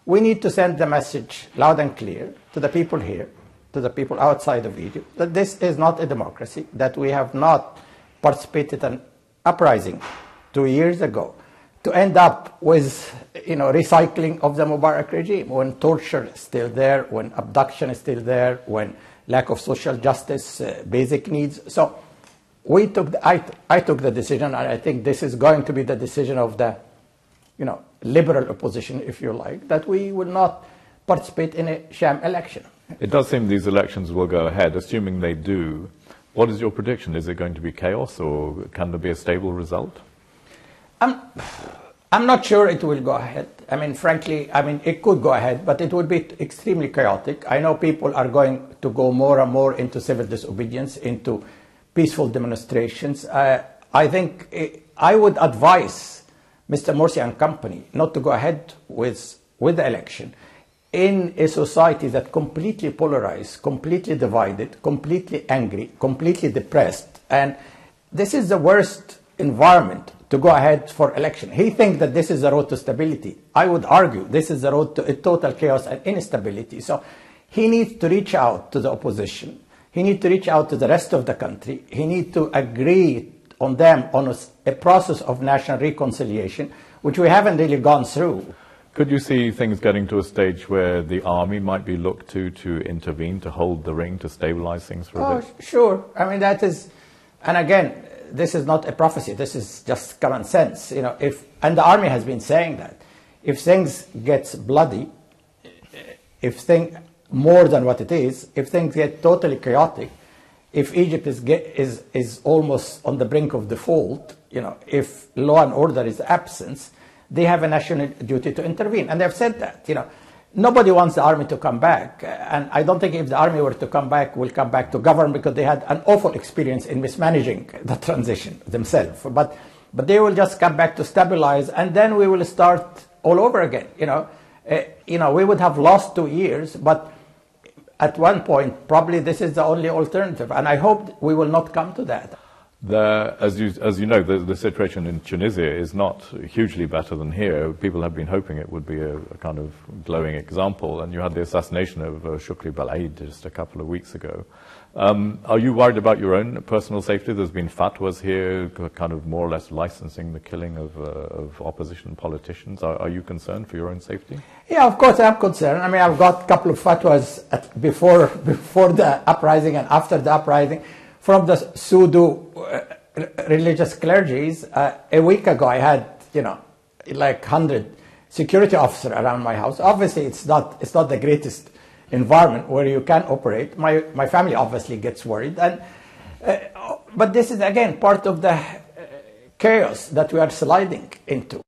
we need to send the message loud and clear to the people here, to the people outside of Egypt, that this is not a democracy, that we have not participated in an uprising 2 years ago to end up with, recycling of the Mubarak regime, when torture is still there, when abduction is still there, when lack of social justice, basic needs. So I took the decision, and I think this is going to be the decision of the, liberal opposition, if you like, that we will not participate in a sham election. It does seem these elections will go ahead. Assuming they do, what is your prediction? Is it going to be chaos, or can there be a stable result? I'm not sure it will go ahead. Frankly, it could go ahead, but it would be extremely chaotic. I know people are going to go more and more into civil disobedience, into peaceful demonstrations. I think I would advise Mr. Morsi and company not to go ahead with the election in a society that completely polarized, completely divided, completely angry, completely depressed. And this is the worst environment to go ahead for election. He thinks that this is the road to stability. I would argue this is the road to a total chaos and instability. So he needs to reach out to the opposition. He needs to reach out to the rest of the country. He needs to agree on them on a process of national reconciliation, which we haven't really gone through. Could you see things getting to a stage where the army might be looked to intervene, to hold the ring, to stabilize things for a bit? Sure. That is, and again, this is not a prophecy. This is just common sense. And the army has been saying that if things get bloody, more than what it is, if things get totally chaotic, if Egypt is almost on the brink of default, if law and order is absent, they have a national duty to intervene. And they've said that, nobody wants the army to come back. And I don't think if the army were to come back, will come back to govern, because they had an awful experience in mismanaging the transition themselves. But they will just come back to stabilize, and then we will start all over again. We would have lost 2 years, but at one point, probably this is the only alternative, and I hope we will not come to that. As you know, the situation in Tunisia is not hugely better than here. People have been hoping it would be a kind of glowing example, and you had the assassination of Shukri Belaid just a couple of weeks ago. Are you worried about your own personal safety? There's been fatwas here, kind of more or less licensing the killing of opposition politicians. Are you concerned for your own safety? Yeah, of course I'm concerned. I've got a couple of fatwas before the uprising and after the uprising from the pseudo religious clergies. A week ago I had, like 100 security officers around my house. Obviously it's not the greatest environment where you can operate. My family obviously gets worried, but this is again part of the chaos that we are sliding into.